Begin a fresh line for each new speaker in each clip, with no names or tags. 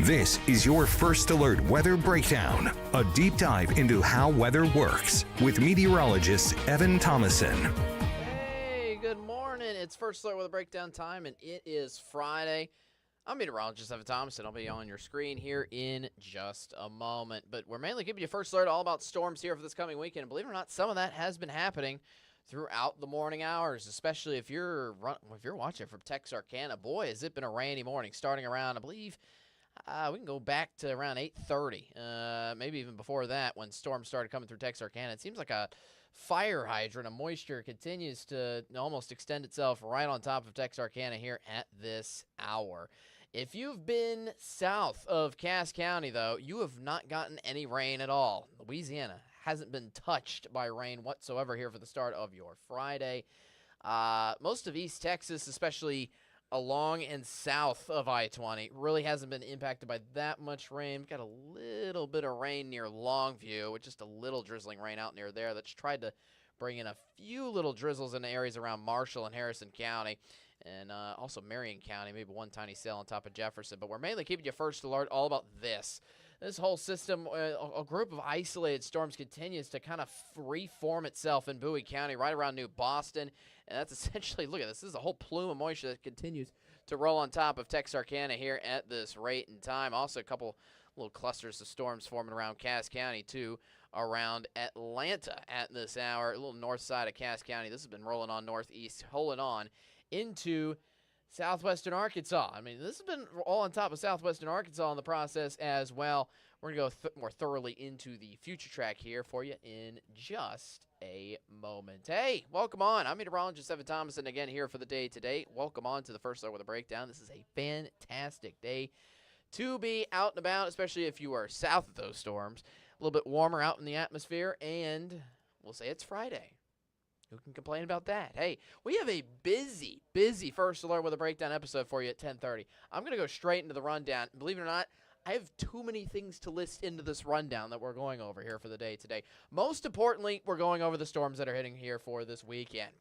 This is your First Alert Weather Breakdown, a deep dive into how weather works with meteorologist Evan Thomason.
Hey, good morning. It's First Alert Weather Breakdown time, and it is Friday. I'm meteorologist Evan Thomason. I'll be on your screen here in just a moment. But we're mainly giving you First Alert all about storms here for this coming weekend. And believe it or not, some of that has been happening throughout the morning hours, especially if you're watching from Texarkana. Boy, has it been a rainy morning, starting around, I believe, we can go back to around 8:30, maybe even before that when storms started coming through Texarkana. It seems like a fire hydrant of moisture continues to almost extend itself right on top of Texarkana here at this hour. If you've been south of Cass County, though, you have not gotten any rain at all. Louisiana hasn't been touched by rain whatsoever here for the start of your Friday. Most of East Texas, especially along and south of I-20, really hasn't been impacted by that much rain. We've got a little bit of rain near Longview, with just a little drizzling rain out near there that's tried to bring in a few little drizzles in the areas around Marshall and Harrison County, and also Marion County, maybe one tiny cell on top of Jefferson. But we're mainly keeping you First Alert all about this. This whole system, a group of isolated storms continues to kind of reform itself in Bowie County, right around New Boston. And that's essentially, look at this. This is a whole plume of moisture that continues to roll on top of Texarkana here at this rate and time. Also, a couple little clusters of storms forming around Cass County, too, around Atlanta at this hour. A little north side of Cass County. This has been rolling on northeast, holding on into southwestern Arkansas. I mean, this has been all on top of southwestern Arkansas in the process as well. We're going to go more thoroughly into the future track here for you in just a moment. Hey, welcome on. I'm meteorologist Evan Thomason again here for the day today. Welcome on to the First Alert Weather Breakdown. This is a fantastic day to be out and about, especially if you are south of those storms. A little bit warmer out in the atmosphere, and we'll say it's Friday. Who can complain about that? Hey, we have a busy First Alert Weather Breakdown episode for you at 10:30. I'm going to go straight into the rundown. Believe it or not, I have too many things to list into this rundown that we're going over here for the day today. Most importantly, we're going over the storms that are hitting here for this weekend.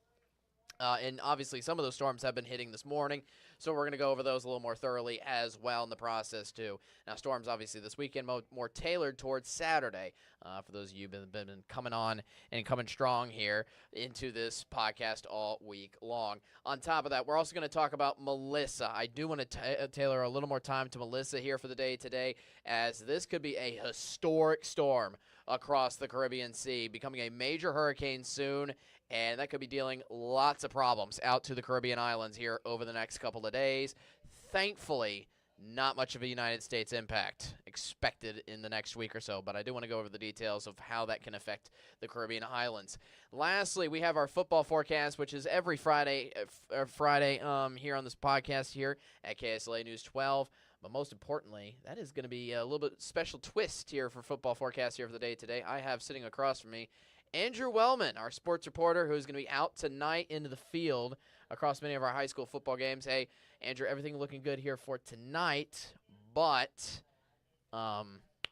And obviously, some of those storms have been hitting this morning, so we're going to go over those a little more thoroughly as well in the process, too. Now, storms, obviously, this weekend more tailored towards Saturday. For those of you who've been coming on and coming strong here into this podcast all week long. On top of that, we're also going to talk about Melissa. I do want to tailor a little more time to Melissa here for the day today, as this could be a historic storm across the Caribbean Sea, becoming a major hurricane soon, and that could be dealing lots of problems out to the Caribbean islands here over the next couple of days. Thankfully, not much of a United States impact expected in the next week or so, but I do want to go over the details of how that can affect the Caribbean islands. Lastly, we have our football forecast, which is every Friday here on this podcast here at KSLA News 12. But most importantly, that is going to be a little bit special twist here for football forecast here for the day today. I have sitting across from me Andrew Wellmann, our sports reporter, who's going to be out tonight into the field across many of our high school football games. Hey, Andrew, everything looking good here for tonight, but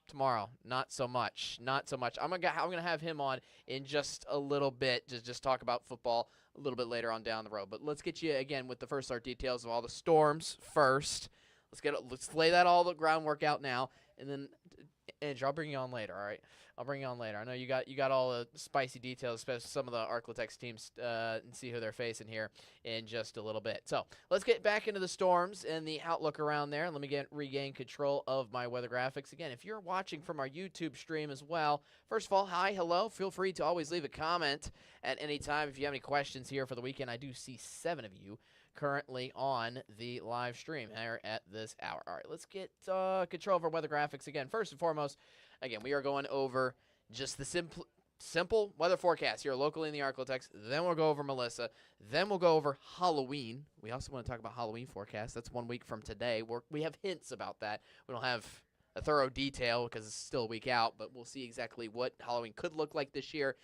tomorrow, not so much. I'm gonna have him on in just a little bit, just talk about football a little bit later on down the road. But let's get you again with the First Alert details of all the storms first. Let's lay that all the groundwork out now, and then Andrew, I'll bring you on later. All right, I'll bring you on later. I know you got all the spicy details, especially some of the Arklatex teams, and see who they're facing here in just a little bit. So let's get back into the storms and the outlook around there. Let me regain control of my weather graphics again. If you're watching from our YouTube stream as well, first of all, hi, hello. Feel free to always leave a comment at any time if you have any questions here for the weekend. I do see 7 of you currently on the live stream here at this hour. All right, let's get control of our weather graphics again. First and foremost, again, we are going over just the simple weather forecast here locally in the Arklatex. Then we'll go over Melissa. Then we'll go over Halloween. We also want to talk about Halloween forecast. That's 1 week from today. We have hints about that. We don't have a thorough detail because it's still a week out, but we'll see exactly what Halloween could look like this year.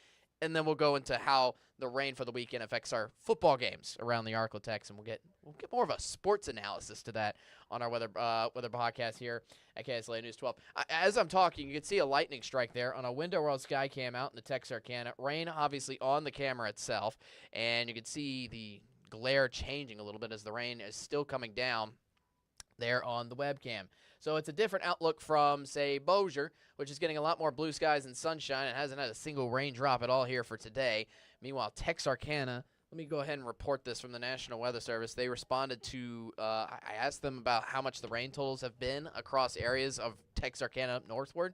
And then we'll go into how the rain for the weekend affects our football games around the Arklatex, and we'll get more of a sports analysis to that on our weather podcast here at KSLA News 12. As I'm talking, you can see a lightning strike there on a window world sky cam out in the Texarkana. Rain obviously on the camera itself, and you can see the glare changing a little bit as the rain is still coming down there on the webcam. So it's a different outlook from, say, Bossier, which is getting a lot more blue skies and sunshine and hasn't had a single raindrop at all here for today. Meanwhile, Texarkana, let me go ahead and report this from the National Weather Service. They responded to, I asked them about how much the rain totals have been across areas of Texarkana up northward.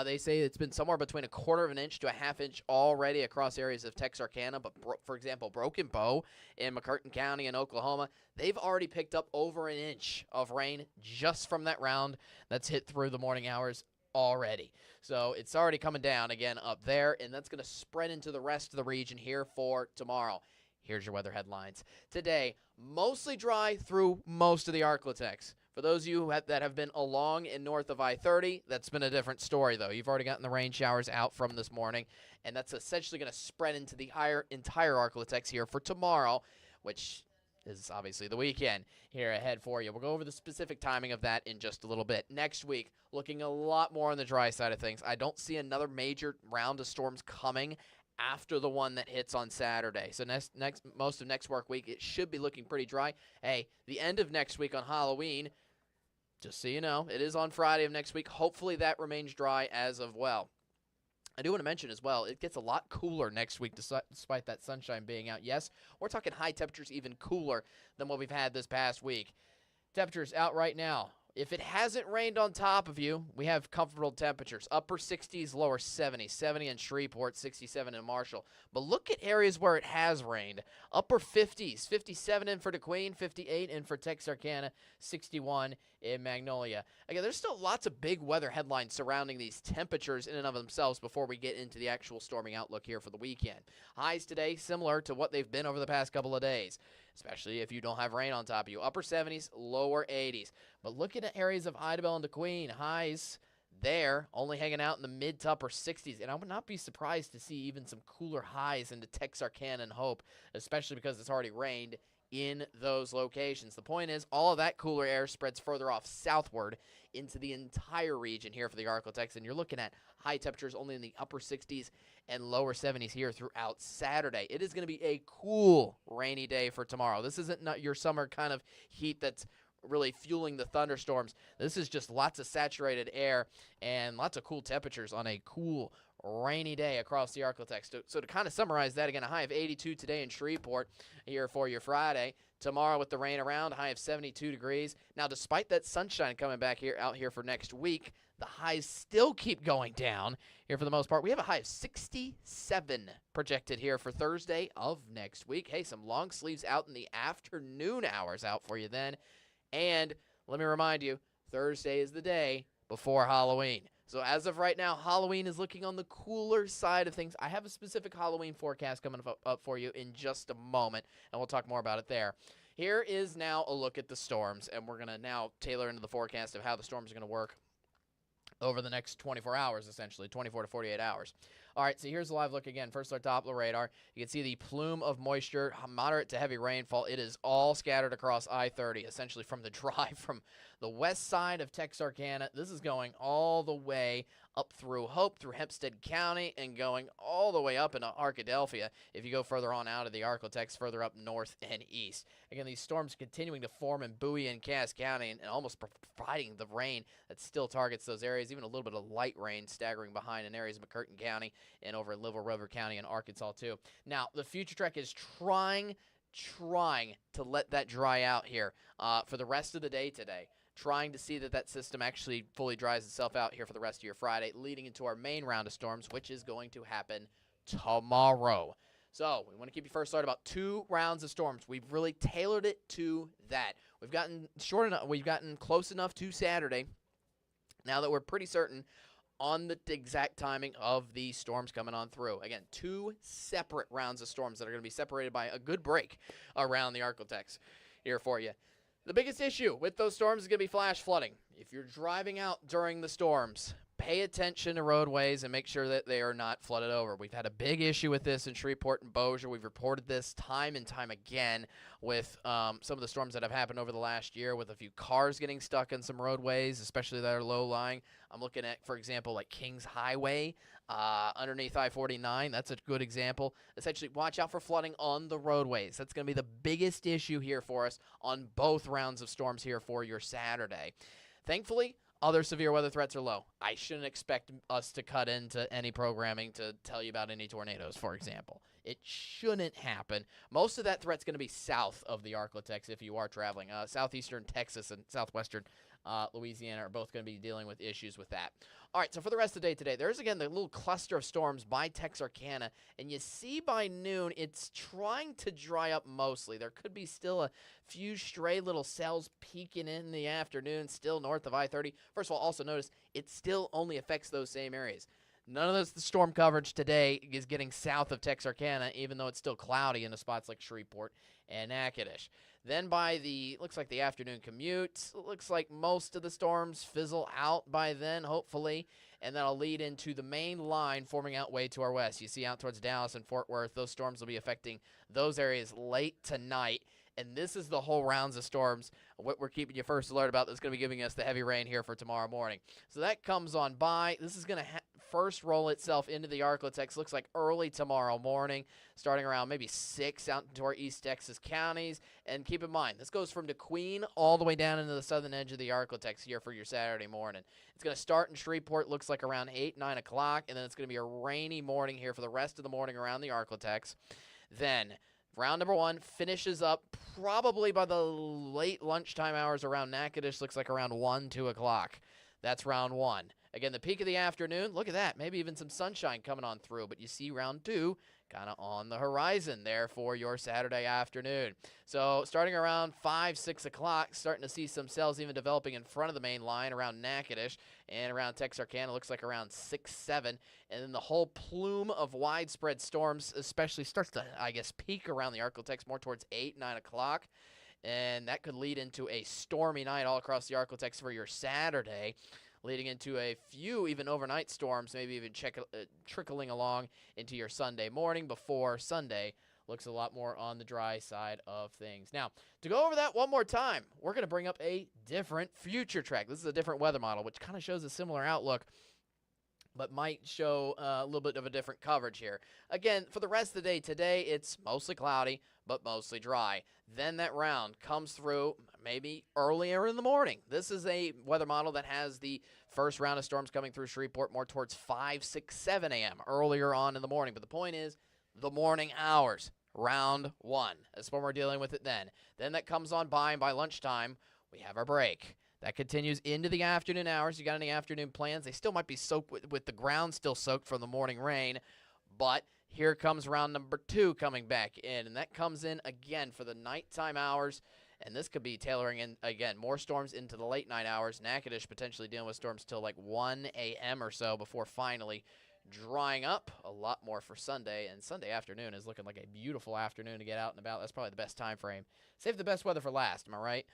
They say it's been somewhere between a quarter of an inch to a half inch already across areas of Texarkana. But, for example, Broken Bow in McCurtain County in Oklahoma, they've already picked up over an inch of rain just from that round that's hit through the morning hours already. So it's already coming down again up there, and that's going to spread into the rest of the region here for tomorrow. Here's your weather headlines. Today, mostly dry through most of the Arklatex. For those of you that have been along and north of I-30, that's been a different story, though. You've already gotten the rain showers out from this morning, and that's essentially going to spread into the entire Arklatex here for tomorrow, which is obviously the weekend here ahead for you. We'll go over the specific timing of that in just a little bit. Next week, looking a lot more on the dry side of things. I don't see another major round of storms coming after the one that hits on Saturday. So most of next work week, it should be looking pretty dry. Hey, the end of next week on Halloween, just so you know, it is on Friday of next week. Hopefully that remains dry as of well. I do want to mention as well, it gets a lot cooler next week despite that sunshine being out. Yes, we're talking high temperatures even cooler than what we've had this past week. Temperatures out right now. If it hasn't rained on top of you, we have comfortable temperatures. Upper 60s, lower 70s. 70 in Shreveport, 67 in Marshall. But look at areas where it has rained. Upper 50s, 57 in for DeQueen, 58 in for Texarkana, 61 in Magnolia. Again, there's still lots of big weather headlines surrounding these temperatures in and of themselves before we get into the actual storming outlook here for the weekend. Highs today similar to what they've been over the past couple of days, especially if you don't have rain on top of you. Upper 70s, lower 80s. But look at areas of Idabel and DeQueen. Highs there only hanging out in the mid to upper 60s. And I would not be surprised to see even some cooler highs into Texarkana and Hope, especially because it's already rained in those locations. The point is, all of that cooler air spreads further off southward into the entire region here for the Arklatex, and you're looking at high temperatures only in the upper 60s and lower 70s here throughout Saturday. It is going to be a cool, rainy day for tomorrow. This isn't not your summer kind of heat that's really fueling the thunderstorms. This is just lots of saturated air and lots of cool temperatures on a cool, rainy day across the Arklatex. So to kind of summarize that, again, a high of 82 today in Shreveport here for your Friday. Tomorrow with the rain around, high of 72 degrees. Now, despite that sunshine coming back out here for next week, the highs still keep going down here for the most part. We have a high of 67 projected here for Thursday of next week. Hey, some long sleeves out in the afternoon hours out for you then. And let me remind you, Thursday is the day before Halloween. So as of right now, Halloween is looking on the cooler side of things. I have a specific Halloween forecast coming up for you in just a moment, and we'll talk more about it there. Here is now a look at the storms, and we're going to now tailor into the forecast of how the storms are going to work over the next 24 hours, essentially, 24 to 48 hours. All right, so here's a live look again. First, our Doppler radar. You can see the plume of moisture, moderate to heavy rainfall. It is all scattered across I-30, essentially from the drive from the west side of Texarkana. This is going all the way up through Hope, through Hempstead County, and going all the way up into Arkadelphia if you go further on out of the Arklatex, further up north and east. Again, these storms continuing to form in Bowie and Cass County and almost providing the rain that still targets those areas, even a little bit of light rain staggering behind in areas of McCurtain County and over in Little River County and Arkansas too. Now, the Future Trek is trying to let that dry out here for the rest of the day today. Trying to see that system actually fully dries itself out here for the rest of your Friday, leading into our main round of storms, which is going to happen tomorrow. So we want to keep you first started about 2 rounds of storms. We've really tailored it to that. We've gotten close enough to Saturday now that we're pretty certain on the exact timing of these storms coming on through. Again, 2 separate rounds of storms that are going to be separated by a good break around the Arklatex here for you. The biggest issue with those storms is going to be flash flooding. If you're driving out during the storms, pay attention to roadways and make sure that they are not flooded over. We've had a big issue with this in Shreveport and Bossier. We've reported this time and time again with some of the storms that have happened over the last year, with a few cars getting stuck in some roadways, especially that are low-lying. I'm looking at, for example, like Kings Highway underneath I-49. That's a good example. Essentially, watch out for flooding on the roadways. That's going to be the biggest issue here for us on both rounds of storms here for your Saturday. Thankfully, other severe weather threats are low. I shouldn't expect us to cut into any programming to tell you about any tornadoes, for example. It shouldn't happen. Most of that threat's going to be south of the Arklatex if you are traveling. Southeastern Texas and southwestern Louisiana are both going to be dealing with issues with that. All right, so for the rest of the day today, there's, again, the little cluster of storms by Texarkana, and you see by noon it's trying to dry up mostly. There could be still a few stray little cells peeking in the afternoon, still north of I-30. First of all, also notice it still only affects those same areas. None of the storm coverage today is getting south of Texarkana, even though it's still cloudy in the spots like Shreveport and Natchitoches. Then by looks like the afternoon commute, looks like most of the storms fizzle out by then, hopefully, and that'll lead into the main line forming out way to our west. You see out towards Dallas and Fort Worth, those storms will be affecting those areas late tonight. And this is the whole rounds of storms, what we're keeping you first alert about, that's going to be giving us the heavy rain here for tomorrow morning. So that comes on by. This is going to first roll itself into the Arklatex. Looks like early tomorrow morning, starting around maybe 6 out into our East Texas counties. And keep in mind, this goes from DeQueen all the way down into the southern edge of the Arklatex here for your Saturday morning. It's going to start in Shreveport, looks like around 8, 9 o'clock, and then it's going to be a rainy morning here for the rest of the morning around the Arklatex. Then round number 1 finishes up probably by the late lunchtime hours around Natchitoches. Looks like around 1, 2 o'clock. That's round 1. Again, the peak of the afternoon, look at that. Maybe even some sunshine coming on through. But you see round 2 kind of on the horizon there for your Saturday afternoon. So starting around 5, 6 o'clock, starting to see some cells even developing in front of the main line around Natchitoches and around Texarkana. Looks like around 6, 7. And then the whole plume of widespread storms especially starts to, I guess, peak around the Arklatex more towards 8, 9 o'clock. And that could lead into a stormy night all across the Arklatex for your Saturday, leading into a few even overnight storms, maybe even trickling along into your Sunday morning before Sunday looks a lot more on the dry side of things. Now, to go over that one more time, we're going to bring up a different future track. This is a different weather model, which kind of shows a similar outlook, but might show a little bit of a different coverage here. Again, for the rest of the day, today it's mostly cloudy, but mostly dry. Then that round comes through maybe earlier in the morning. This is a weather model that has the first round of storms coming through Shreveport more towards 5, 6, 7 a.m. earlier on in the morning. But the point is the morning hours, round 1. That's when we're dealing with it then. Then that comes on by, and by lunchtime, we have our break. That continues into the afternoon hours. You got any afternoon plans? They still might be soaked with the ground still soaked from the morning rain, but here comes round number 2 coming back in, and that comes in again for the nighttime hours, and this could be tailoring in, again, more storms into the late night hours. Natchitoches potentially dealing with storms till like 1 a.m. or so before finally drying up a lot more for Sunday, and Sunday afternoon is looking like a beautiful afternoon to get out and about. That's probably the best time frame. Save the best weather for last, am I right?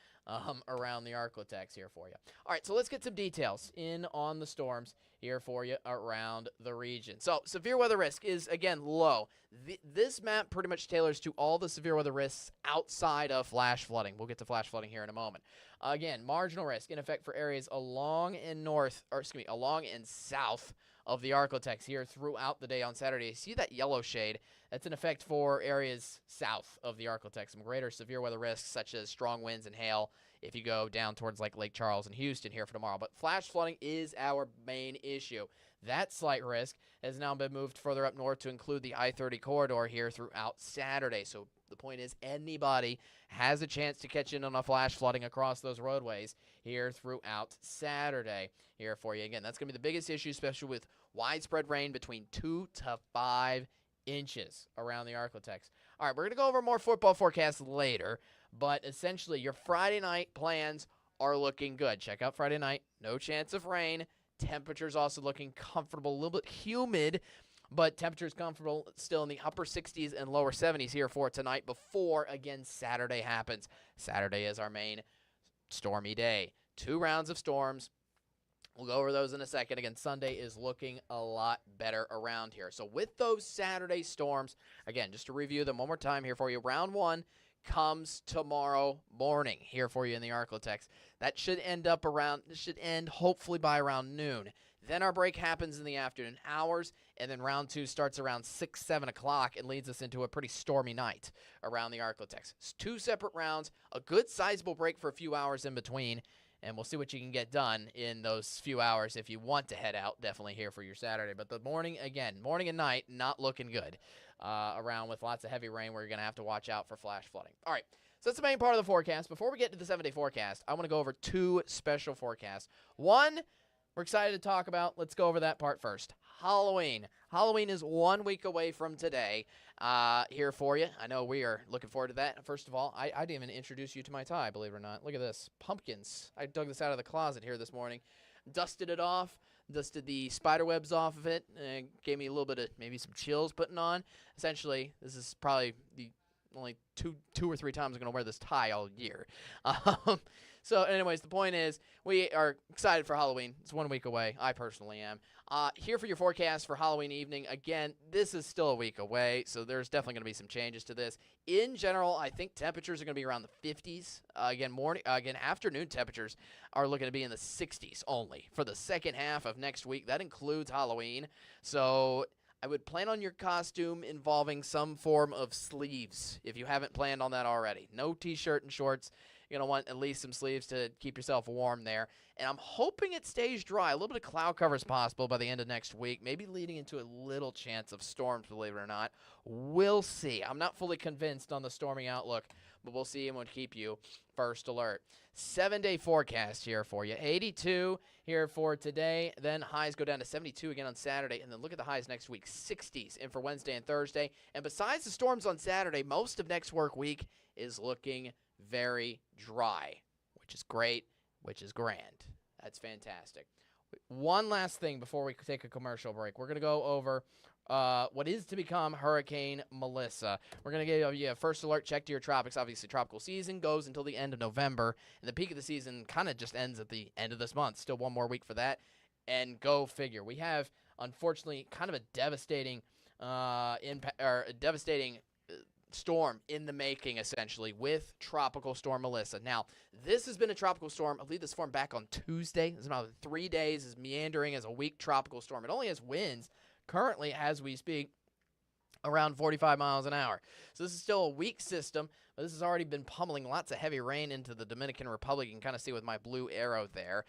Around the Arklatex here for you. All right, so let's get some details in on the storms here for you around the region. So severe weather risk is, again, low. This map pretty much tailors to all the severe weather risks outside of flash flooding. We'll get to flash flooding here in a moment. Again, marginal risk in effect for areas along and south of the Arklatex here throughout the day on Saturday. You see that yellow shade? That's in effect for areas south of the Arklatex. Some greater severe weather risks such as strong winds and hail if you go down towards like Lake Charles and Houston here for tomorrow. But flash flooding is our main issue. That slight risk has now been moved further up north to include the I-30 corridor here throughout Saturday. So the point is anybody has a chance to catch in on a flash flooding across those roadways here throughout Saturday here for you. Again, that's going to be the biggest issue, especially with widespread rain between 2 to 5 inches around the Arklatex. All right, we're going to go over more football forecasts later, but essentially your Friday night plans are looking good. Check out Friday night. No chance of rain. Temperatures also looking comfortable, a little bit humid, but temperatures comfortable still in the upper 60s and lower 70s here for tonight before, again, Saturday happens. Saturday is our main stormy day. 2 rounds of storms. We'll go over those in a second. Again, Sunday is looking a lot better around here. So with those Saturday storms, again, just to review them one more time here for you, round 1 comes tomorrow morning here for you in the Arklatex. That should end hopefully by around noon. Then our break happens in the afternoon hours, and then round 2 starts around 6, 7 o'clock and leads us into a pretty stormy night around the Arklatex. It's 2 separate rounds, a good sizable break for a few hours in between, and we'll see what you can get done in those few hours if you want to head out. Definitely here for your Saturday. But the morning and night, not looking good around with lots of heavy rain. We're going to have to watch out for flash flooding. All right, so that's the main part of the forecast. Before we get to the 7-day forecast, I want to go over two special forecasts. One, we're excited to talk about. Let's go over that part first. Halloween. Halloween is 1 week away from today here for you. I know we are looking forward to that. First of all, I didn't even introduce you to my tie, believe it or not. Look at this. Pumpkins. I dug this out of the closet here this morning. Dusted it off. Dusted the spider webs off of it. Gave me a little bit of maybe some chills putting on. Essentially, this is probably the only two or three times I'm going to wear this tie all year. So anyways, the point is we are excited for Halloween. It's 1 week away. I personally am. Here for your forecast for Halloween evening. Again, this is still a week away, so there's definitely going to be some changes to this. In general, I think temperatures are going to be around the 50s. Again, afternoon temperatures are looking to be in the 60s only for the second half of next week. That includes Halloween. So I would plan on your costume involving some form of sleeves if you haven't planned on that already. No T-shirt and shorts. You're going to want at least some sleeves to keep yourself warm there. And I'm hoping it stays dry. A little bit of cloud cover is possible by the end of next week, maybe leading into a little chance of storms, believe it or not. We'll see. I'm not fully convinced on the storming outlook, but we'll see and we'll keep you first alert. 7-day forecast here for you. 82 here for today. Then highs go down to 72 again on Saturday. And then look at the highs next week. 60s in for Wednesday and Thursday. And besides the storms on Saturday, most of next work week is looking very dry, which is great, which is grand. That's fantastic. One last thing before we take a commercial break. We're going to go over what is to become Hurricane Melissa. We're going to give you a first alert check to your tropics. Obviously, tropical season goes until the end of November, and the peak of the season kind of just ends at the end of this month. Still one more week for that, and go figure. We have, unfortunately, kind of a devastating storm in the making, essentially, with Tropical Storm Melissa. Now, this has been a tropical storm. I believe this formed back on Tuesday. It's about 3 days. Is meandering as a weak tropical storm. It only has winds currently, as we speak, around 45 miles an hour. So this is still a weak system, but this has already been pummeling lots of heavy rain into the Dominican Republic. You can kind of see with my blue arrow there.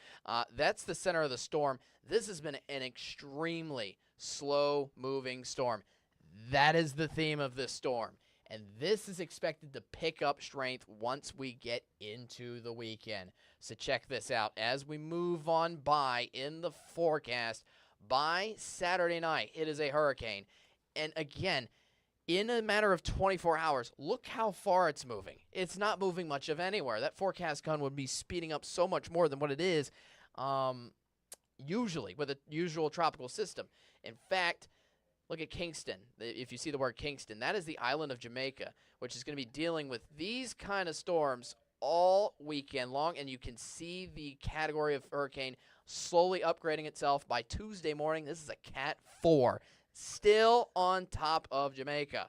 That's the center of the storm. This has been an extremely slow-moving storm. That is the theme of this storm. And this is expected to pick up strength once we get into the weekend. So check this out. As we move on by in the forecast, by Saturday night, it is a hurricane. And again, in a matter of 24 hours, look how far it's moving. It's not moving much of anywhere. That forecast gun would be speeding up so much more than what it is usually with a usual tropical system. In fact, look at Kingston. If you see the word Kingston, that is the island of Jamaica, which is going to be dealing with these kind of storms all weekend long, and you can see the category of hurricane slowly upgrading itself. By Tuesday morning, this is a Cat 4, still on top of Jamaica.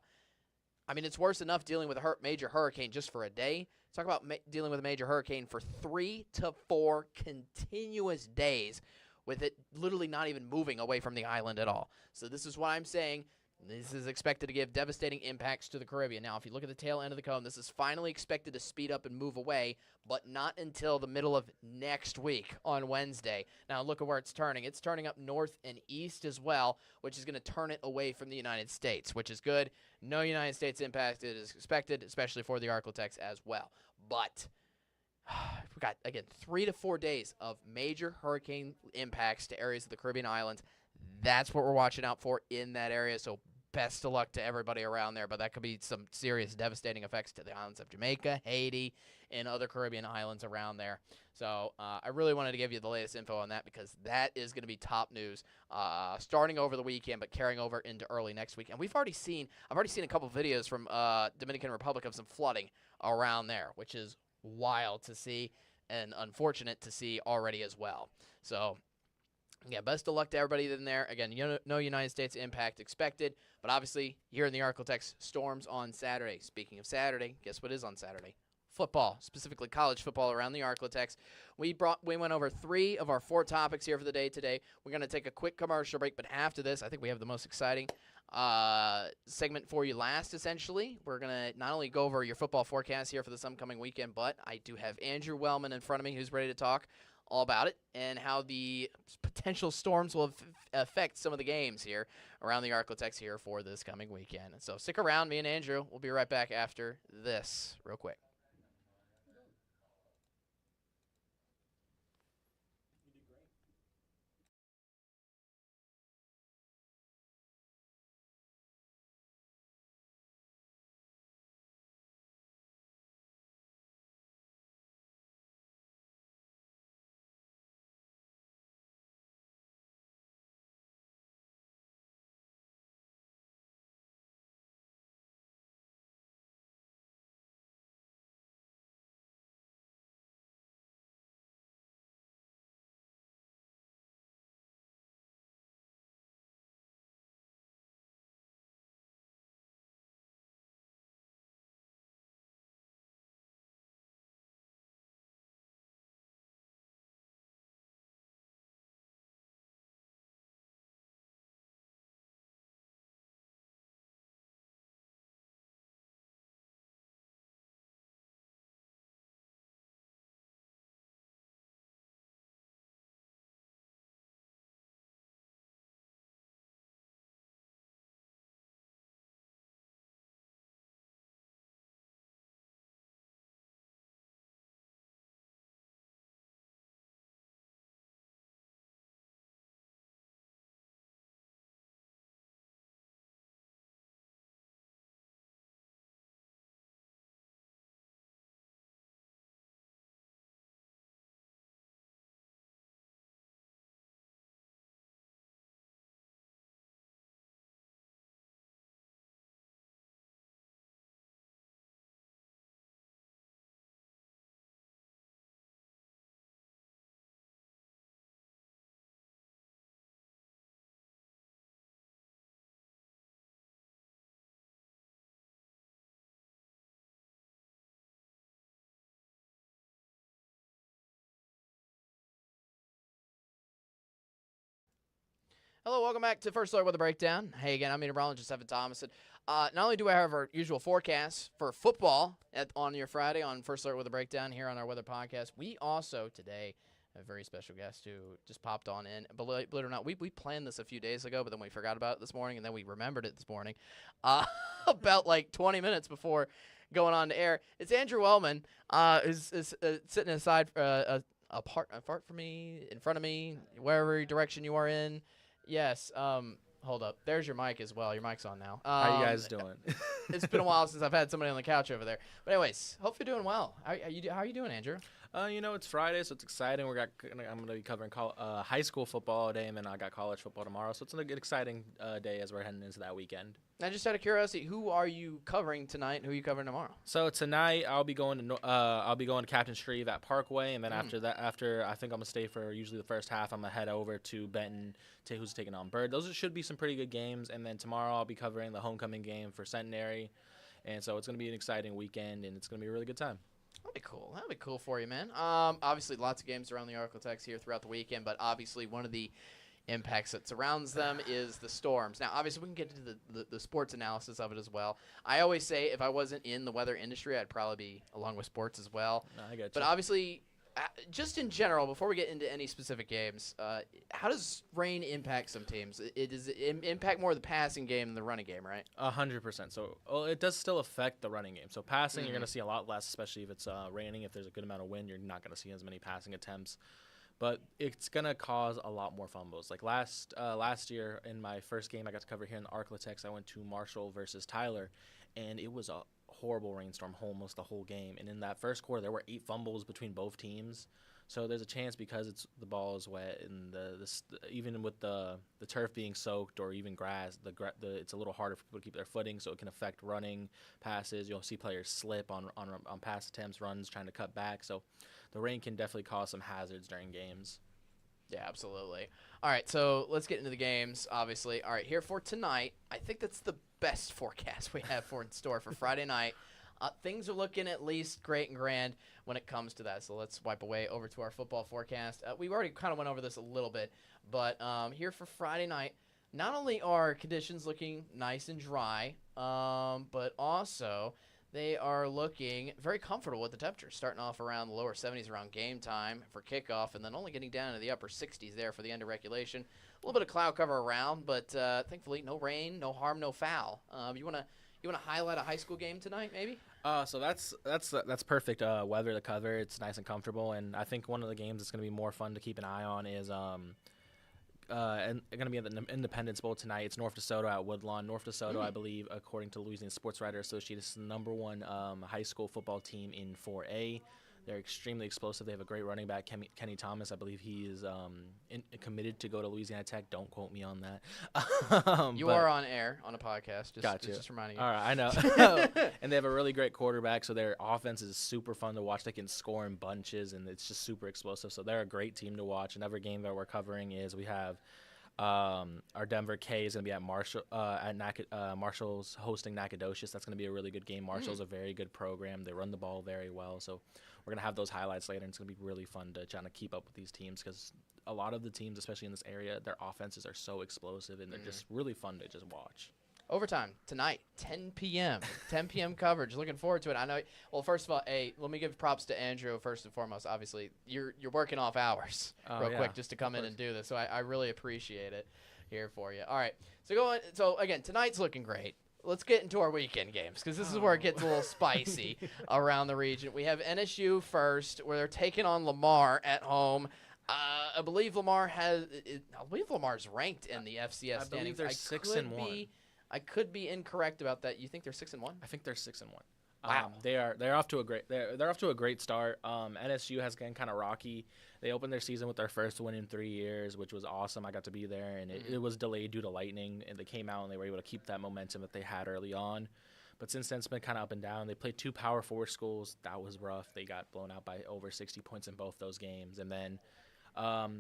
I mean, it's worse enough dealing with a major hurricane just for a day. Talk about dealing with a major hurricane for 3 to 4 continuous days, with it literally not even moving away from the island at all. So this is what I'm saying. This is expected to give devastating impacts to the Caribbean. Now, if you look at the tail end of the cone, this is finally expected to speed up and move away, but not until the middle of next week on Wednesday. Now, look at where it's turning. It's turning up north and east as well, which is going to turn it away from the United States, which is good. No United States impact is expected, especially for the Arklatex as well. But we've got, again, 3 to 4 days of major hurricane impacts to areas of the Caribbean islands. That's what we're watching out for in that area. So best of luck to everybody around there. But that could be some serious devastating effects to the islands of Jamaica, Haiti, and other Caribbean islands around there. So I really wanted to give you the latest info on that because that is going to be top news starting over the weekend but carrying over into early next week. And I've already seen a couple videos from Dominican Republic of some flooding around there, which is wild to see and unfortunate to see already as well. So yeah, best of luck to everybody in there. Again, no United States impact expected, but obviously here in the Arklatex, storms on Saturday. Speaking of Saturday, guess what is on Saturday? Football, specifically college football around the Arklatex. We went over 3 of our 4 topics here for the day today. We're going to take a quick commercial break, but after this, I think we have the most exciting segment for you last, essentially. We're going to not only go over your football forecast here for this upcoming weekend, but I do have Andrew Wellmann in front of me who's ready to talk all about it and how the potential storms will affect some of the games here around the Arklatex here for this coming weekend. So stick around. Me and Andrew will be right back after this real quick. Hello, welcome back to First Alert with a Breakdown. Hey again, I'm meteorologist Evan Thomas. And, not only do I have our usual forecast for football on your Friday on First Alert with a Breakdown here on our weather podcast, we also today have a very special guest who just popped on in. Believe it or not, we planned this a few days ago, but then we forgot about it this morning, and then we remembered it this morning about like 20 minutes before going on to air. It's Andrew Wellmann, who's sitting aside apart from me, in front of me, wherever direction you are in. Yes. Hold up. There's your mic as well. Your mic's on now.
How you guys doing?
It's been a while since I've had somebody on the couch over there. But anyways, hope you're doing well. How are you doing, Andrew?
It's Friday, so it's exciting. I'm going to be covering high school football today, and then I got college football tomorrow. So it's an exciting day as we're heading into that weekend.
Now, just out of curiosity, who are you covering tonight? And who are you covering tomorrow?
So tonight I'll be going to Captain Shreve at Parkway, and then after I think I'm gonna stay for usually the first half. I'm gonna head over to Benton, who's taking on Bird. Those should be some pretty good games, and then tomorrow I'll be covering the homecoming game for Centenary, and so it's gonna be an exciting weekend, and it's gonna be a really good time.
That'd be cool. That'd be cool for you, man. Obviously, lots of games around the Arklatex here throughout the weekend, but obviously one of the impacts that surrounds them is the storms. Now, obviously, we can get into the sports analysis of it as well. I always say if I wasn't in the weather industry, I'd probably be along with sports as well.
No, I get you.
But obviously, just in general, before we get into any specific games, how does rain impact some teams? Does it impact more the passing game than the running game, right?
100%. So it does still affect the running game. So passing, you're going to see a lot less, especially if it's raining. If there's a good amount of wind, you're not going to see as many passing attempts. But it's going to cause a lot more fumbles. Like last year in my first game I got to cover here in the Arklatex, I went to Marshall versus Tyler, and it was a horrible rainstorm almost the whole game. And in that first quarter, there were 8 fumbles between both teams. So there's a chance because the ball is wet and even with the turf being soaked or even grass, it's a little harder for people to keep their footing, so it can affect running passes. You'll see players slip on pass attempts, runs, trying to cut back. So the rain can definitely cause some hazards during games.
Yeah, absolutely. All right, so let's get into the games, obviously. All right, here for tonight, I think that's the best forecast we have in store for Friday night. Things are looking at least great and grand when it comes to that. So let's wipe away over to our football forecast. We already kind of went over this a little bit, but here for Friday night, not only are conditions looking nice and dry, but also they are looking very comfortable with the temperatures, starting off around the lower 70s around game time for kickoff, and then only getting down to the upper 60s there for the end of regulation. A little bit of cloud cover around, but thankfully no rain, no harm, no foul. You wanna highlight a high school game tonight, maybe?
So that's perfect weather to cover. It's nice and comfortable, and I think one of the games that's going to be more fun to keep an eye on is and going to be at the Independence Bowl tonight. It's North DeSoto at Woodlawn. North DeSoto, I believe, according to Louisiana Sports Writer Associate, is the #1 high school football team in 4A. They're extremely explosive. They have a great running back, Kenny Thomas. I believe he is committed to go to Louisiana Tech. Don't quote me on that.
You are on air on a podcast. Just reminding you.
All right, I know. And they have a really great quarterback, so their offense is super fun to watch. They can score in bunches, and it's just super explosive. So they're a great team to watch. Another game that we're covering is we have our Denver K is going to be at Marshall's hosting Nacogdoches. That's going to be a really good game. Marshall's a very good program. They run the ball very well, so we're going to have those highlights later, and it's going to be really fun to try to keep up with these teams because a lot of the teams, especially in this area, their offenses are so explosive, and they're just really fun to just watch.
Overtime tonight, 10 p.m. 10 p.m. coverage. Looking forward to it. I know. Well, first of all, let me give props to Andrew first and foremost. Obviously, you're working off hours quick just to come in and do this. So I really appreciate it here for you. All right. So again, tonight's looking great. Let's get into our weekend games because this is where it gets a little spicy around the region. We have NSU first, where they're taking on Lamar at home. I believe Lamar's ranked in the FCS standings.
I believe they're 6-1.
I could be incorrect about that. You think they're 6-1?
I think they're 6-1.
Wow.
They're off to a great start. NSU has been kind of rocky. They opened their season with their first win in 3 years, which was awesome. I got to be there, and it was delayed due to lightning, and they came out and they were able to keep that momentum that they had early on. But since then, it's been kind of up and down. They played 2 Power 4 schools. That was rough. They got blown out by over 60 points in both those games, and then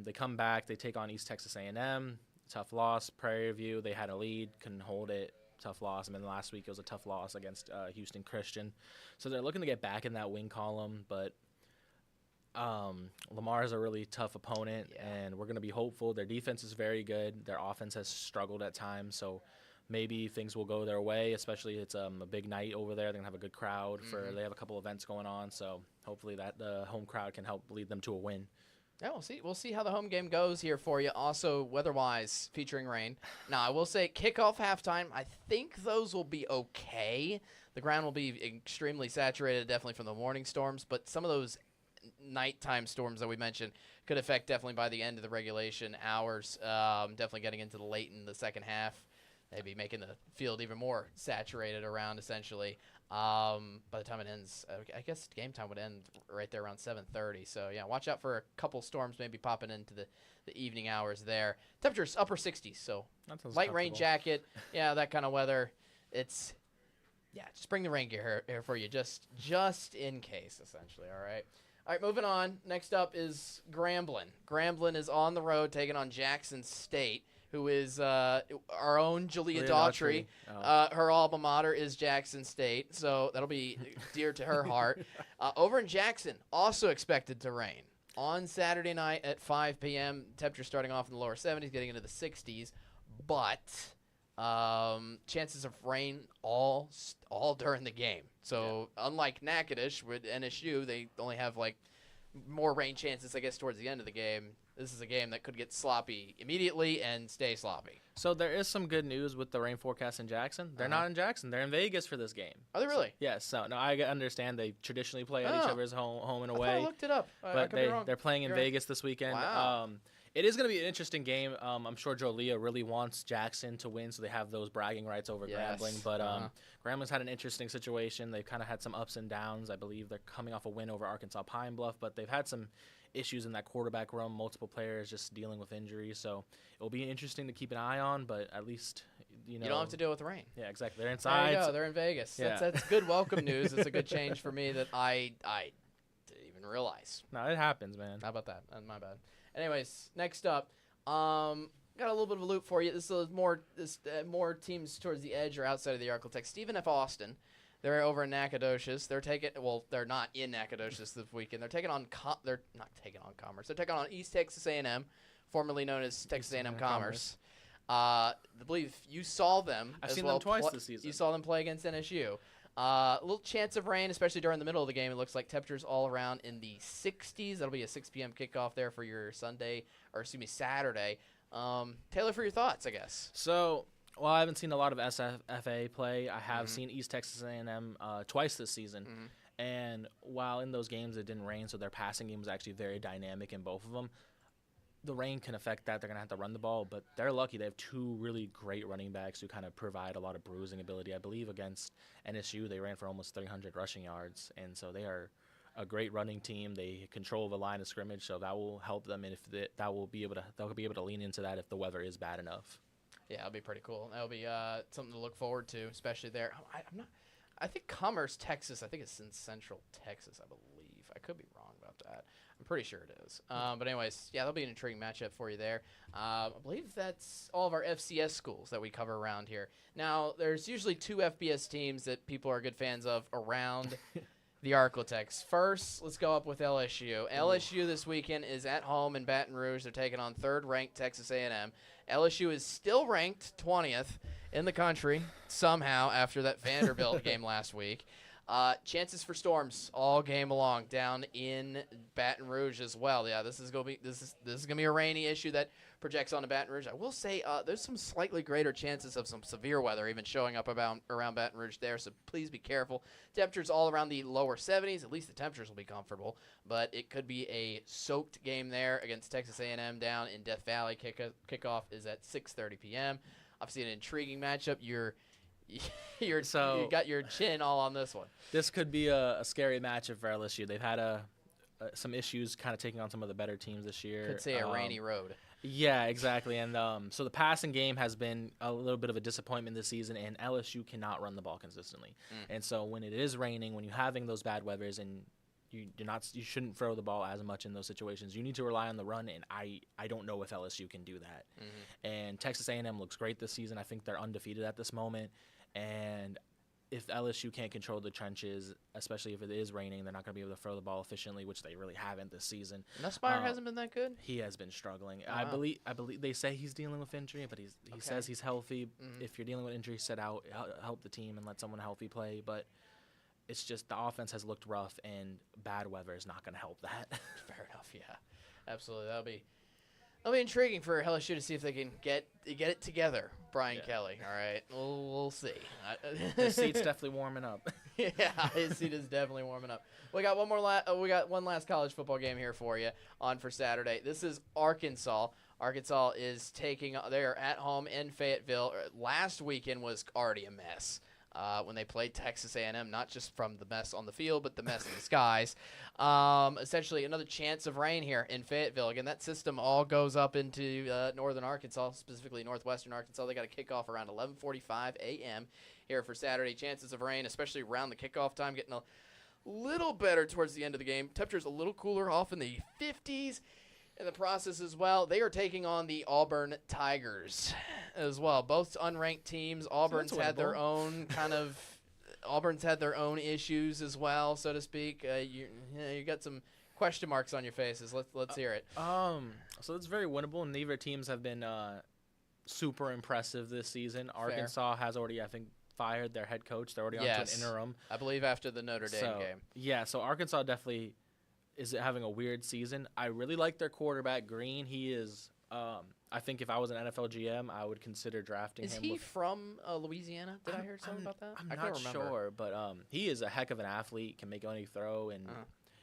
they come back. They take on East Texas A&M. Tough loss. Prairie View, they had a lead, couldn't hold it. Tough loss. And then last week it was a tough loss against Houston Christian. So they're looking to get back in that win column, but Lamar is a really tough opponent, and we're going to be hopeful. Their defense is very good. Their offense has struggled at times, so maybe things will go their way, especially it's a big night over there. They're going to have a good crowd. They have a couple events going on, so hopefully that the home crowd can help lead them to a win.
Yeah, we'll see how the home game goes here for you. Also, weather-wise, featuring rain. Now, I will say kickoff, halftime, I think those will be okay. The ground will be extremely saturated, definitely from the morning storms, but some of those nighttime storms that we mentioned could affect definitely by the end of the regulation hours, definitely getting into the late in the second half, maybe making the field even more saturated around, essentially. By the time it ends, I guess game time would end right there around 7:30. So, yeah, watch out for a couple storms maybe popping into the evening hours there. Temperatures upper 60s, so light rain jacket. Yeah, that kind of weather. Just bring the rain gear here for you just in case, essentially, all right? All right, moving on. Next up is Grambling. Grambling is on the road taking on Jackson State, who is our own Julia Daughtry. Her alma mater is Jackson State, so that'll be dear to her heart. Over in Jackson, also expected to rain. On Saturday night at 5 p.m., temperature starting off in the lower 70s, getting into the 60s, but chances of rain all during the game. So unlike Natchitoches with NSU, they only have more rain chances, I guess, towards the end of the game. This is a game that could get sloppy immediately and stay sloppy.
So there is some good news with the rain forecast in Jackson. They're not in Jackson. They're in Vegas for this game.
Are they really?
Yes. So no, I understand they traditionally play at each other's home and away.
I looked it up.
But they're playing in Vegas this weekend.
Wow.
It is going to be an interesting game. I'm sure Jolia really wants Jackson to win, so they have those bragging rights over Grambling. But Grambling's had an interesting situation. They've kind of had some ups and downs. I believe they're coming off a win over Arkansas Pine Bluff, but they've had some issues in that quarterback room, multiple players just dealing with injuries. So it'll be interesting to keep an eye on, but at least, you
don't have to deal with the rain.
Yeah, exactly. They're inside.
There you go. They're in Vegas.
Yeah.
That's good welcome news. It's a good change for me that I didn't even realize.
No, it happens, man.
How about that? My bad. Anyways, next up, got a little bit of a loop for you. This is more teams towards the edge or outside of the Arctic. Stephen F. Austin, they're over in Nacogdoches. They're not in Nacogdoches this weekend. They're taking on they're not taking on Commerce. They're taking on East Texas A&M, formerly known as Texas A&M Commerce. I believe you saw them.
I've
as
seen
well
them twice this season.
You saw them play against NSU. A little chance of rain, especially during the middle of the game. It looks like temperatures all around in the 60s. That'll be a 6 p.m. kickoff there for your Saturday. Taylor, for your thoughts, I guess.
So, well, I haven't seen a lot of SFA play. I have seen East Texas A&M twice this season. And while in those games it didn't rain, so their passing game was actually very dynamic in both of them. The rain can affect that. They're going to have to run the ball, but they're lucky. They have two really great running backs who kind of provide a lot of bruising ability. I believe against NSU, they ran for almost 300 rushing yards, and so they are a great running team. They control the line of scrimmage, so that will help them, and if they'll be able to lean into that if the weather is bad enough.
Yeah, it'll be pretty cool. That'll be something to look forward to, especially there. I think Commerce, Texas. I think it's in Central Texas, I believe. I could be wrong about that. I'm pretty sure it is. But anyways, yeah, that'll be an intriguing matchup for you there. I believe that's all of our FCS schools that we cover around here. Now, there's usually two FBS teams that people are good fans of around the Arklatex. First, let's go up with LSU. LSU this weekend is at home in Baton Rouge. They're taking on third-ranked Texas A&M. LSU is still ranked 20th in the country somehow after that Vanderbilt game last week. Chances for storms all game long down in Baton Rouge as well. Yeah, this is gonna be a rainy issue that projects onto Baton Rouge. I will say there's some slightly greater chances of some severe weather even showing up around Baton Rouge there. So please be careful. Temperatures all around the lower 70s. At least the temperatures will be comfortable, but it could be a soaked game there against Texas A&M down in Death Valley. Kickoff is at 6:30 p.m. Obviously, an intriguing matchup. You got your chin all on this one.
This could be a scary matchup for LSU. They've had some issues kind of taking on some of the better teams this year.
Could say a rainy road.
Yeah, exactly. And so the passing game has been a little bit of a disappointment this season, and LSU cannot run the ball consistently. And so when it is raining, when you're having those bad weathers, and you shouldn't throw the ball as much in those situations. You need to rely on the run, and I don't know if LSU can do that. And Texas A&M looks great this season. I think they're undefeated at this moment. And if LSU can't control the trenches, especially if it is raining, they're not going to be able to throw the ball efficiently, which they really haven't this season.
Nussmeier hasn't been that good?
He has been struggling.
Oh,
I
wow.
believe they say he's dealing with injury, but he says he's healthy. If you're dealing with injury, sit out, help the team, and let someone healthy play. But it's just the offense has looked rough, and bad weather is not going to help that.
Fair enough, yeah. Absolutely. That'll be intriguing for LSU to see if they can get it together. Brian Kelly, all right? We'll see.
His seat's definitely warming up.
Yeah, his seat is definitely warming up. We got one last college football game here for you on for Saturday. This is Arkansas. Arkansas is they're at home in Fayetteville. Last weekend was already a mess. When they played Texas A&M, not just from the mess on the field, but the mess in the skies. Essentially, another chance of rain here in Fayetteville. Again, that system all goes up into northern Arkansas, specifically northwestern Arkansas. They got a kickoff around 11:45 a.m. here for Saturday. Chances of rain, especially around the kickoff time, getting a little better towards the end of the game. Temperatures a little cooler, off in the 50s. In the process as well, they are taking on the Auburn Tigers as well. Both unranked teams. Auburn's had their own issues as well, so to speak. You got some question marks on your faces. Let's hear it.
So it's very winnable. Neither teams have been super impressive this season. Arkansas has already, I think, fired their head coach. They're already on to an interim.
I believe after the Notre Dame game.
Yeah, so Arkansas definitely is having a weird season. I really like their quarterback, Green. He is, I think if I was an NFL GM, I would consider drafting him.
Is he from Louisiana? Did I hear something about that?
I'm not sure, but he is a heck of an athlete, can make any throw, and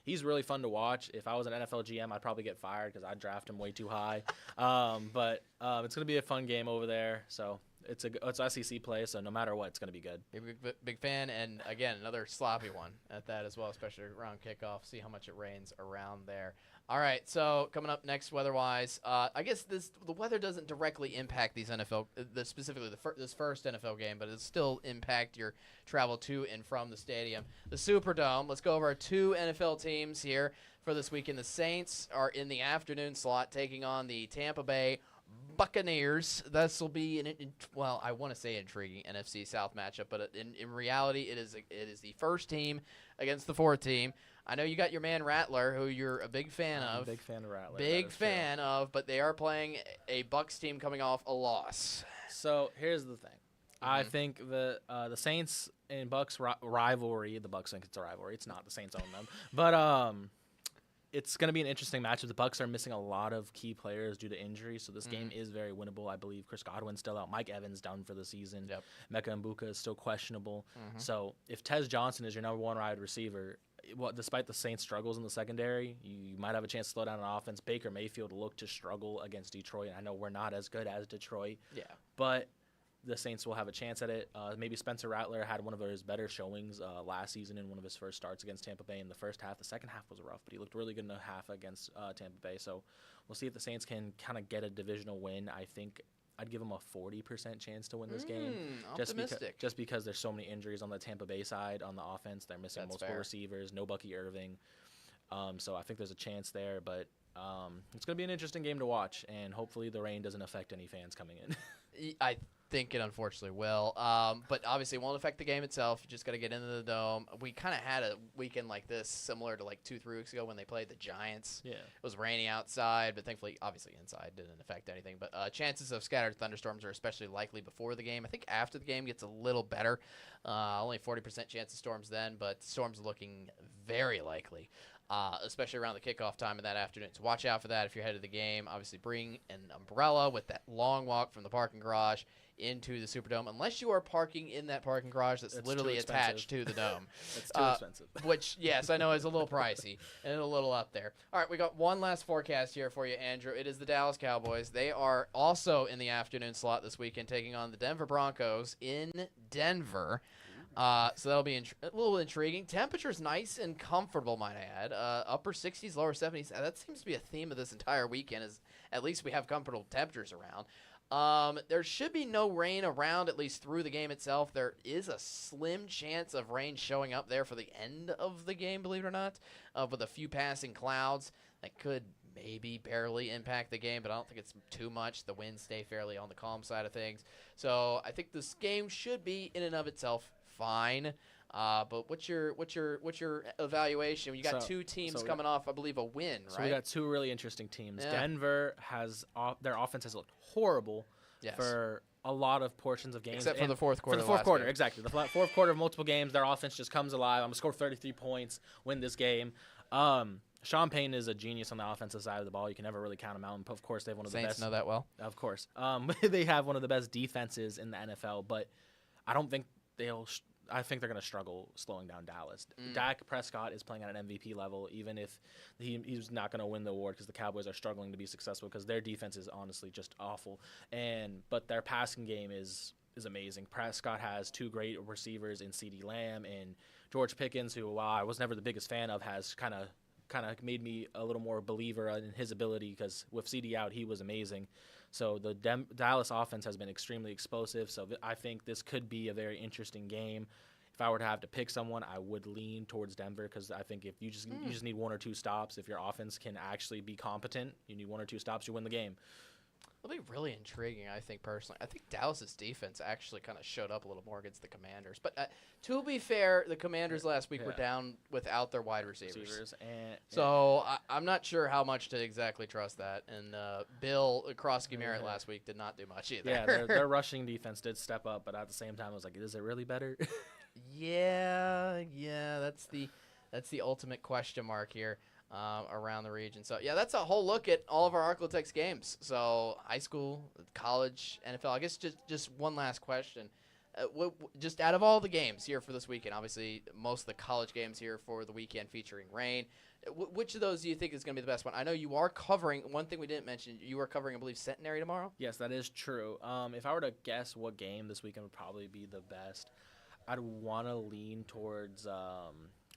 he's really fun to watch. If I was an NFL GM, I'd probably get fired because I'd draft him way too high. But it's going to be a fun game over there, so it's SEC play, so no matter what, it's going to be good.
Big fan, and again, another sloppy one at that as well, especially around kickoff. See how much it rains around there. All right, so coming up next, weather-wise, I guess the weather doesn't directly impact these NFL, specifically this first NFL game, but it'll still impact your travel to and from the stadium. The Superdome. Let's go over our two NFL teams here for this weekend. The Saints are in the afternoon slot, taking on the Tampa Bay Buccaneers. This will be well, I want to say intriguing NFC South matchup, but in reality, it is the first team against the fourth team. I know you got your man Rattler, who you're a big fan of.
Big fan of Rattler.
Big fan of, but they are playing a Bucs team coming off a loss.
So here's the thing. I think the Saints and Bucs rivalry. The Bucs think it's a rivalry. It's not. The Saints own them, but it's going to be an interesting matchup. The Bucs are missing a lot of key players due to injury, so this game is very winnable. I believe Chris Godwin's still out. Mike Evans done for the season.
Yep.
Mecca Mbuka is still questionable. So if Tez Johnson is your number one wide receiver, despite the Saints' struggles in the secondary, you might have a chance to slow down an offense. Baker Mayfield looked to struggle against Detroit. I know we're not as good as Detroit.
Yeah.
But the Saints will have a chance at it. Maybe Spencer Rattler had one of his better showings last season in one of his first starts against Tampa Bay in the first half. The second half was rough, but he looked really good in the half against Tampa Bay. So we'll see if the Saints can kind of get a divisional win. I think I'd give them a 40% chance to win this game.
Optimistic.
Just because there's so many injuries on the Tampa Bay side on the offense. They're missing
That's
multiple
fair.
receivers, no Bucky Irving. So I think there's a chance there, but it's going to be an interesting game to watch, and hopefully the rain doesn't affect any fans coming in.
I think it unfortunately will, but obviously it won't affect the game itself. You just got to get into the dome. We kind of had a weekend like this similar to like 2-3 weeks ago when they played the Giants.
Yeah.
It was rainy outside, but thankfully, obviously inside didn't affect anything. But chances of scattered thunderstorms are especially likely before the game. I think after the game gets a little better. Only 40% chance of storms then, but storms looking very likely. Especially around the kickoff time of that afternoon. So watch out for that if you're headed to the game. Obviously, bring an umbrella with that long walk from the parking garage into the Superdome, unless you are parking in that parking garage that's literally attached to the dome.
It's too expensive.
Which, yes, I know is a little pricey and a little up there. All right, we got one last forecast here for you, Andrew. It is the Dallas Cowboys. They are also in the afternoon slot this weekend, taking on the Denver Broncos in Denver. So that'll be a little intriguing. Temperature's nice and comfortable, might I add. Upper 60s, lower 70s. That seems to be a theme of this entire weekend. Is at least we have comfortable temperatures around. There should be no rain around, at least through the game itself. There is a slim chance of rain showing up there for the end of the game, believe it or not, with a few passing clouds that could maybe barely impact the game, but I don't think it's too much. The winds stay fairly on the calm side of things. So I think this game should be in and of itself fine. But what's your evaluation? You got two teams coming off, I believe, a win, right?
So we got two really interesting teams.
Yeah.
Denver has their offense has looked horrible for a lot of portions of games,
except for the fourth quarter.
For the fourth quarter, exactly. The fourth quarter of multiple games, their offense just comes alive. I'm gonna score 33 points, win this game. Sean Payton is a genius on the offensive side of the ball. You can never really count him out. And of course, they have one of the
Saints
best.
know that well.
Of course, they have one of the best defenses in the NFL, but I don't think they'll. I think they're going to struggle slowing down Dallas. Dak Prescott is playing at an MVP level, even if he's not going to win the award because the Cowboys are struggling to be successful because their defense is honestly just awful. But their passing game is amazing. Prescott has two great receivers in CeeDee Lamb and George Pickens, who, while I was never the biggest fan of, has kind of made me a little more believer in his ability because with CeeDee out, he was amazing. So the Dallas offense has been extremely explosive. So I think this could be a very interesting game. If I were to have to pick someone, I would lean towards Denver because I think if you just need one or two stops. If your offense can actually be competent, you need one or two stops, you win the game.
It'll be really intriguing, I think, personally. I think Dallas's defense actually kind of showed up a little more against the Commanders. But to be fair, the Commanders last week were down without their wide receivers. So I'm not sure how much to exactly trust that. And Bill Krosky-Merritt last week did not do much either.
Yeah, their rushing defense did step up, but at the same time, I was like, is it really better?
Yeah, that's the ultimate question mark here. Around the region. So, yeah, that's a whole look at all of our Arclotex games. So, high school, college, NFL. I guess just one last question. Just out of all the games here for this weekend, obviously most of the college games here for the weekend featuring rain, which of those do you think is going to be the best one? I know you are covering, one thing we didn't mention, you are covering, I believe, Centenary tomorrow?
Yes, that is true. If I were to guess what game this weekend would probably be the best, I'd want to lean towards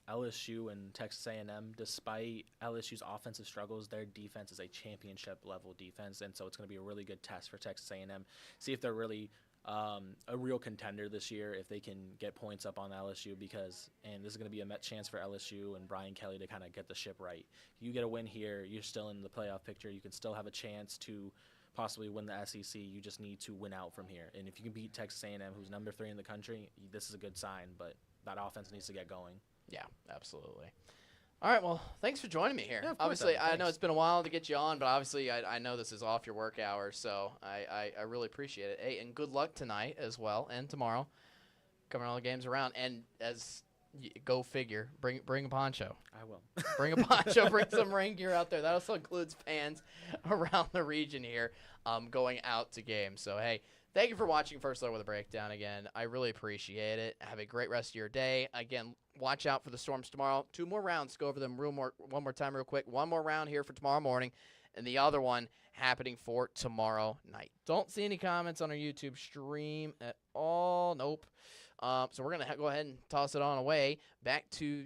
LSU and Texas A&M. Despite LSU's offensive struggles, their defense is a championship-level defense, and so it's going to be a really good test for Texas A&M. See if they're really a real contender this year, if they can get points up on LSU, and this is going to be a chance for LSU and Brian Kelly to kind of get the ship right. If you get a win here, you're still in the playoff picture. You can still have a chance to possibly win the SEC. You just need to win out from here. And if you can beat Texas A&M, who's number 3 in the country, this is a good sign. But that offense needs to get going.
Yeah, absolutely. All right, well, thanks for joining me here.
Yeah, of course,
obviously,
Evan,
I know
thanks.
it's been a while to get you on, but obviously I know this is off your work hours, so I really appreciate it. Hey, and good luck tonight as well and tomorrow, covering all the games around. And go figure, bring a poncho.
I will.
Bring a poncho, bring some rain gear out there. That also includes fans around the region here going out to games. So, hey, thank you for watching First Look with a Breakdown again. I really appreciate it. Have a great rest of your day. Again, watch out for the Storms tomorrow. 2 more rounds. Go over them one more time real quick. 1 more round here for tomorrow morning, and the other one happening for tomorrow night. Don't see any comments on our YouTube stream at all. Nope. So we're going to go ahead and toss it on away back to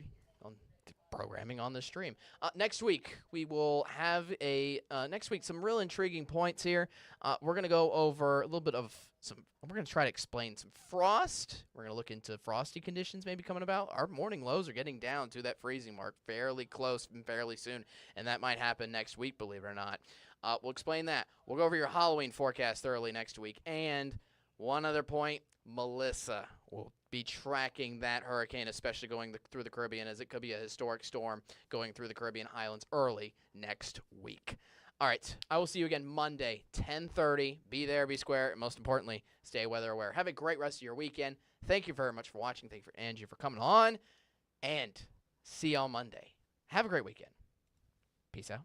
programming on the stream. Next week, we will have some real intriguing points here. We're going to go over a little bit of we're going to try to explain some frost. We're going to look into frosty conditions maybe coming about. Our morning lows are getting down to that freezing mark fairly close and fairly soon, and that might happen next week, believe it or not. We'll explain that. We'll go over your Halloween forecast thoroughly next week. And one other point, Melissa will be tracking that hurricane, especially going through the Caribbean, as it could be a historic storm going through the Caribbean Highlands early next week. All right, I will see you again Monday, 10:30. Be there, be square, and most importantly, stay weather aware. Have a great rest of your weekend. Thank you very much for watching. Thank you for Angie for coming on, and see you on Monday. Have a great weekend. Peace out.